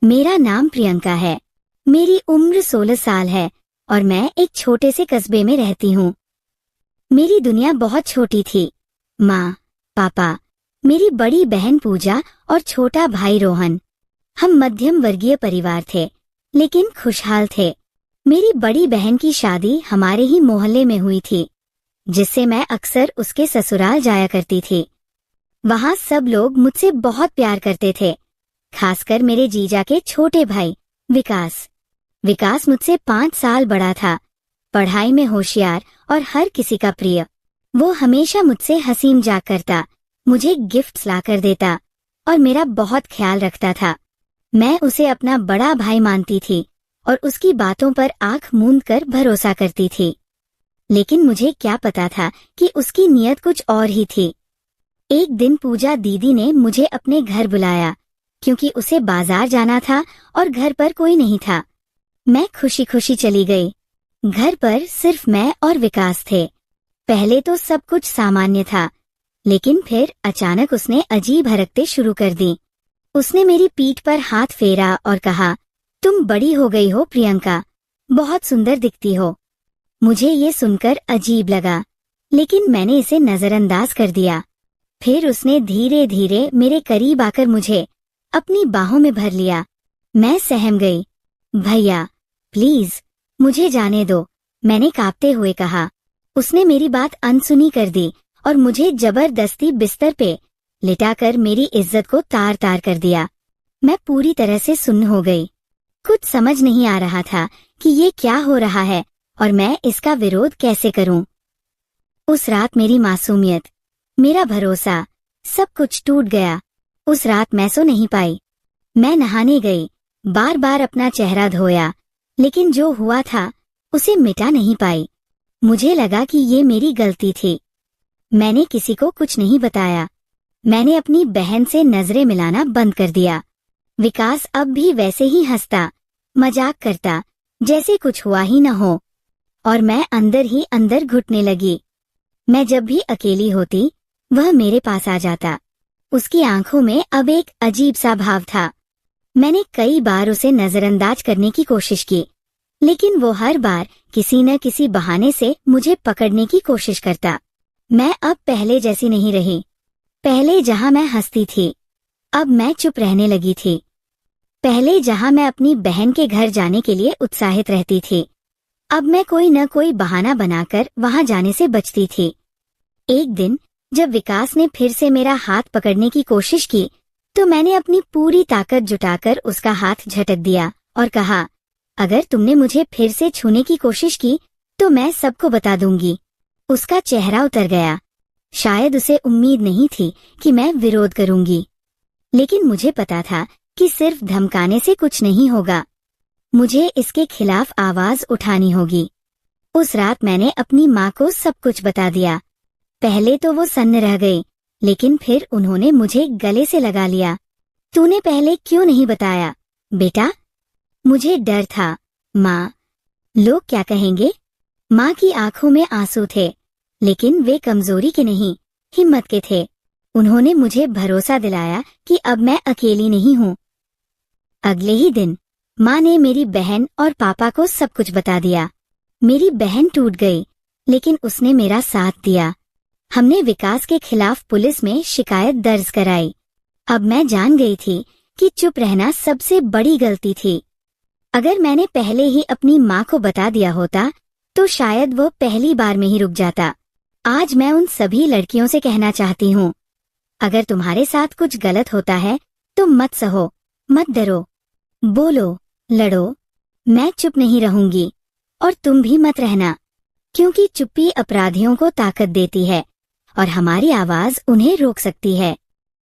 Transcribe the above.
मेरा नाम प्रियंका है। मेरी उम्र 16 साल है और मैं एक छोटे से कस्बे में रहती हूँ। मेरी दुनिया बहुत छोटी थी। माँ, पापा, मेरी बड़ी बहन पूजा और छोटा भाई रोहन। हम मध्यम वर्गीय परिवार थे, लेकिन खुशहाल थे। मेरी बड़ी बहन की शादी हमारे ही मोहल्ले में हुई थी, जिससे मैं अक्सर उसके ससुराल जाया करती थी। वहाँ सब लोग मुझसे बहुत प्यार करते थे, खासकर मेरे जीजा के छोटे भाई विकास। विकास मुझसे 5 साल बड़ा था, पढ़ाई में होशियार और हर किसी का प्रिय। वो हमेशा मुझसे हंसी मजाक करता, मुझे गिफ्ट्स लाकर देता और मेरा बहुत ख्याल रखता था। मैं उसे अपना बड़ा भाई मानती थी और उसकी बातों पर आंख मूंद कर भरोसा करती थी। लेकिन मुझे क्या पता था कि उसकी नीयत कुछ और ही थी। एक दिन पूजा दीदी ने मुझे अपने घर बुलाया, क्योंकि उसे बाजार जाना था और घर पर कोई नहीं था। मैं खुशी खुशी चली गई। घर पर सिर्फ मैं और विकास थे। पहले तो सब कुछ सामान्य था, लेकिन फिर अचानक उसने अजीब हरकतें शुरू कर दी। उसने मेरी पीठ पर हाथ फेरा और कहा, तुम बड़ी हो गई हो प्रियंका, बहुत सुंदर दिखती हो। मुझे ये सुनकर अजीब लगा, लेकिन मैंने इसे नजरअंदाज कर दिया। फिर उसने धीरे धीरे मेरे करीब आकर मुझे अपनी बाहों में भर लिया। मैं सहम गई। भैया, प्लीज मुझे जाने दो, मैंने कांपते हुए कहा। उसने मेरी बात अनसुनी कर दी और मुझे जबरदस्ती बिस्तर पे लिटाकर मेरी इज्जत को तार तार कर दिया। मैं पूरी तरह से सुन्न हो गई। कुछ समझ नहीं आ रहा था कि ये क्या हो रहा है और मैं इसका विरोध कैसे करूं। उस रात मेरी मासूमियत, मेरा भरोसा, सब कुछ टूट गया। उस रात मैं सो नहीं पाई। मैं नहाने गई, बार बार अपना चेहरा धोया, लेकिन जो हुआ था उसे मिटा नहीं पाई। मुझे लगा कि ये मेरी गलती थी। मैंने किसी को कुछ नहीं बताया। मैंने अपनी बहन से नजरें मिलाना बंद कर दिया। विकास अब भी वैसे ही हंसता, मजाक करता, जैसे कुछ हुआ ही न हो, और मैं अंदर ही अंदर घुटने लगी। मैं जब भी अकेली होती, वह मेरे पास आ जाता। उसकी आंखों में अब एक अजीब सा भाव था। मैंने कई बार उसे नजरअंदाज करने की कोशिश की, लेकिन वो हर बार किसी न किसी बहाने से मुझे पकड़ने की कोशिश करता। मैं अब पहले जैसी नहीं रही। पहले जहां मैं हंसती थी, अब मैं चुप रहने लगी थी। पहले जहां मैं अपनी बहन के घर जाने के लिए उत्साहित रहती थी, अब मैं कोई न कोई बहाना बनाकर वहां जाने से बचती थी। एक दिन जब विकास ने फिर से मेरा हाथ पकड़ने की कोशिश की, तो मैंने अपनी पूरी ताकत जुटाकर उसका हाथ झटक दिया और कहा, अगर तुमने मुझे फिर से छूने की कोशिश की तो मैं सबको बता दूंगी। उसका चेहरा उतर गया। शायद उसे उम्मीद नहीं थी कि मैं विरोध करूंगी, लेकिन मुझे पता था कि सिर्फ धमकाने से कुछ नहीं होगा। मुझे इसके खिलाफ आवाज उठानी होगी। उस रात मैंने अपनी माँ को सब कुछ बता दिया। पहले तो वो सन्न रह गई, लेकिन फिर उन्होंने मुझे गले से लगा लिया। तूने पहले क्यों नहीं बताया बेटा? मुझे डर था। माँ, लोग क्या कहेंगे? माँ की आंखों में आंसू थे, लेकिन वे कमजोरी के नहीं, हिम्मत के थे। उन्होंने मुझे भरोसा दिलाया कि अब मैं अकेली नहीं हूँ। अगले ही दिन माँ ने मेरी बहन और पापा को सब कुछ बता दिया। मेरी बहन टूट गई, लेकिन उसने मेरा साथ दिया। हमने विकास के खिलाफ पुलिस में शिकायत दर्ज कराई। अब मैं जान गई थी कि चुप रहना सबसे बड़ी गलती थी। अगर मैंने पहले ही अपनी माँ को बता दिया होता, तो शायद वो पहली बार में ही रुक जाता। आज मैं उन सभी लड़कियों से कहना चाहती हूँ, अगर तुम्हारे साथ कुछ गलत होता है तो मत सहो, मत डरो, बोलो, लड़ो। मैं चुप नहीं रहूंगी और तुम भी मत रहना, क्योंकि चुप्पी अपराधियों को ताकत देती है और हमारी आवाज उन्हें रोक सकती है।